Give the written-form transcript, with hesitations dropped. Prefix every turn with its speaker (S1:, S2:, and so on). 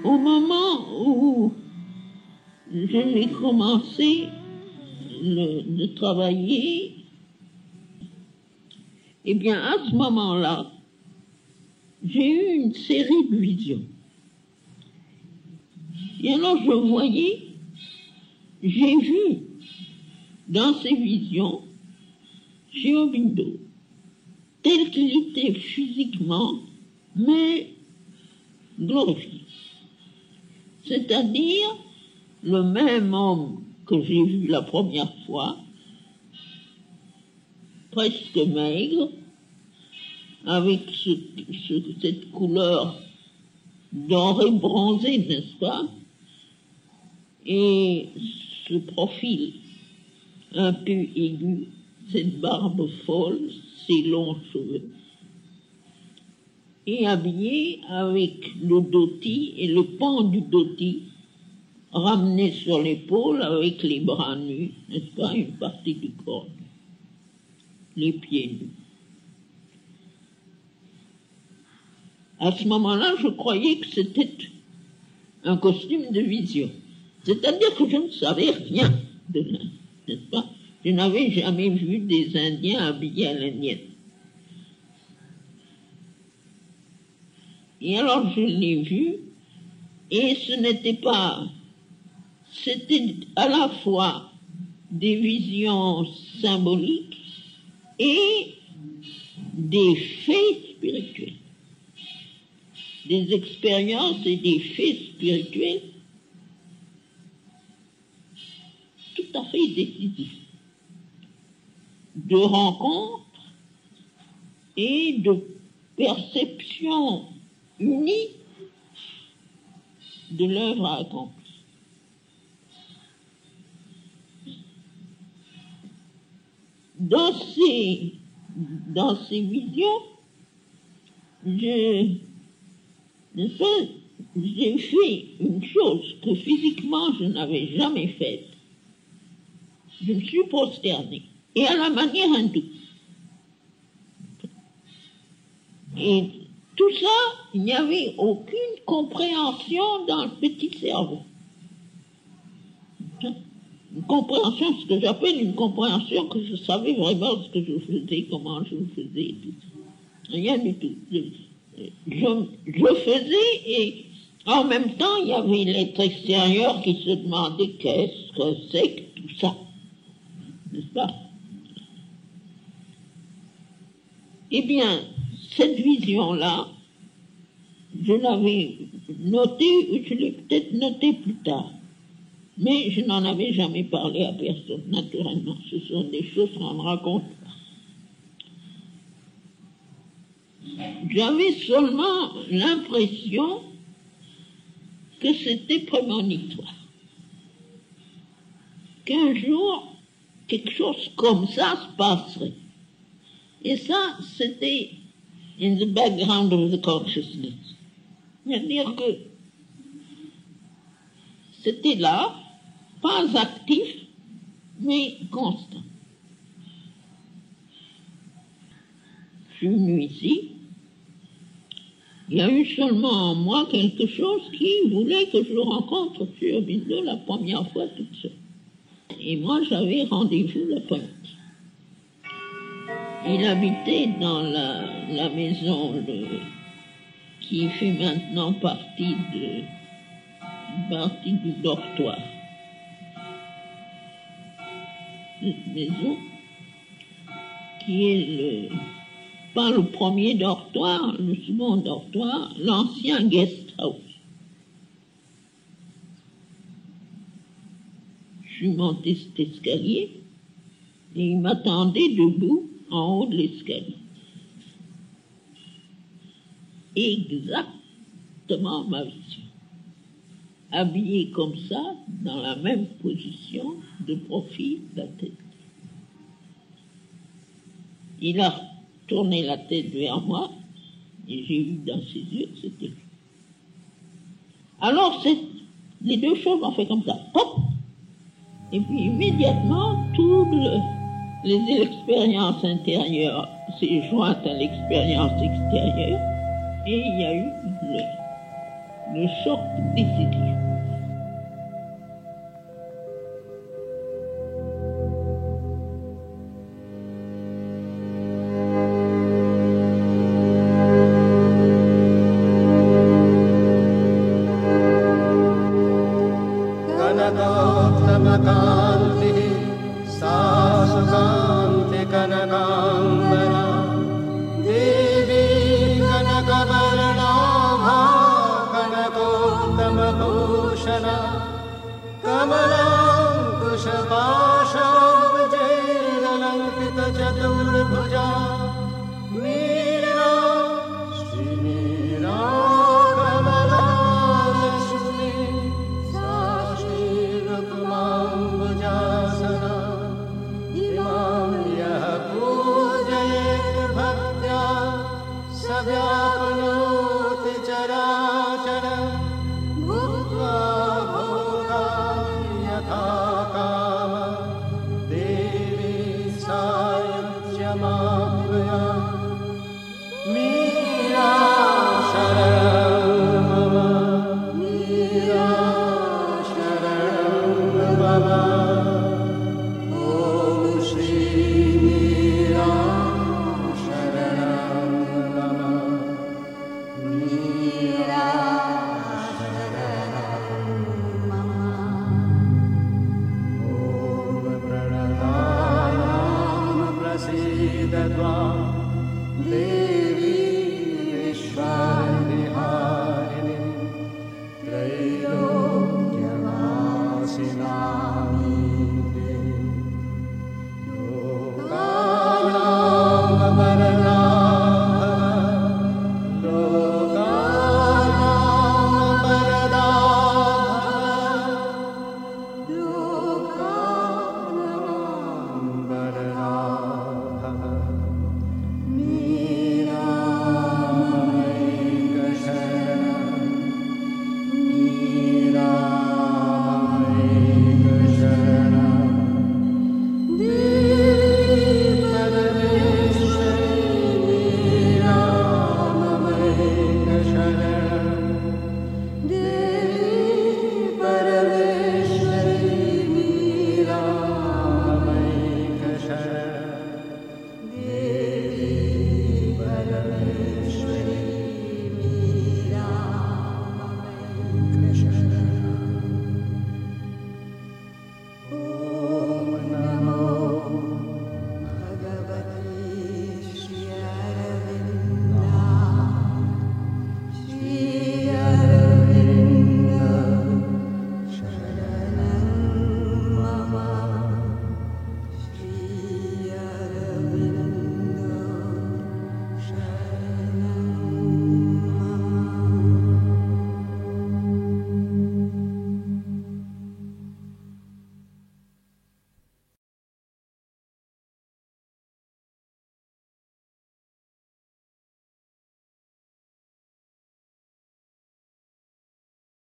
S1: Au moment où j'ai commencé de travailler, eh bien, à ce moment-là, j'ai eu une série de visions. Et alors, j'ai vu dans ces visions Aurobindo, tel qu'il était physiquement, mais glorifié. C'est-à-dire le même homme que j'ai vu la première fois, presque maigre, avec cette couleur dorée bronzée, n'est-ce pas, et ce profil un peu aigu, cette barbe folle, ces longs cheveux, et habillé avec le dhoti et le pan du dhoti ramené sur l'épaule avec les bras nus, n'est-ce pas, une partie du corps, les pieds nus. À ce moment-là, je croyais que c'était un costume de vision. C'est-à-dire que je ne savais rien de l'Inde, n'est-ce pas? Je n'avais jamais vu des Indiens habillés à l'indienne. Et alors je l'ai vu, et ce n'était pas... C'était à la fois des visions symboliques et des faits spirituels. Des expériences et des faits spirituels tout à fait décisifs. De rencontres et de perception unie de l'œuvre à accomplir. Dans ces visions, j'ai fait une chose que physiquement je n'avais jamais faite. Je me suis prosternée, et à la manière hindoue. Et tout ça, il n'y avait aucune compréhension dans le petit cerveau. Une compréhension, ce que j'appelle une compréhension, que je savais vraiment ce que je faisais, comment je le faisais, tout ça. Rien du tout. Je faisais, et en même temps, il y avait l'être extérieur qui se demandait qu'est-ce que c'est que tout ça. N'est-ce pas? Eh bien, cette vision-là, je l'avais notée, je l'ai peut-être notée plus tard. Mais je n'en avais jamais parlé à personne, naturellement. Ce sont des choses qu'on ne raconte pas. J'avais seulement l'impression que c'était prémonitoire. Qu'un jour, quelque chose comme ça se passerait. Et ça, c'était in the background of the consciousness. C'est-à-dire que c'était là, pas actif, mais constant. Je suis venu ici. Il y a eu seulement en moi quelque chose qui voulait que je le rencontre sur Aurobindo la première fois toute seule. Et moi, j'avais rendez-vous l'après-midi. Il habitait dans la maison qui fait maintenant partie du dortoir. Cette maison qui est pas le premier dortoir, le second dortoir, l'ancien guest house. Je suis monté cet escalier et il m'attendait debout en haut de l'escalier. Exactement ma vision. Habillé comme ça, dans la même position, de profil, la tête. Il a tourné la tête vers moi et j'ai vu dans ses yeux que c'était lui. Alors, les deux choses ont fait comme ça. Hop! Et puis immédiatement, toutes les expériences intérieures s'est jointe à l'expérience extérieure et il y a eu le choc décisif.
S2: चतुर्भुजा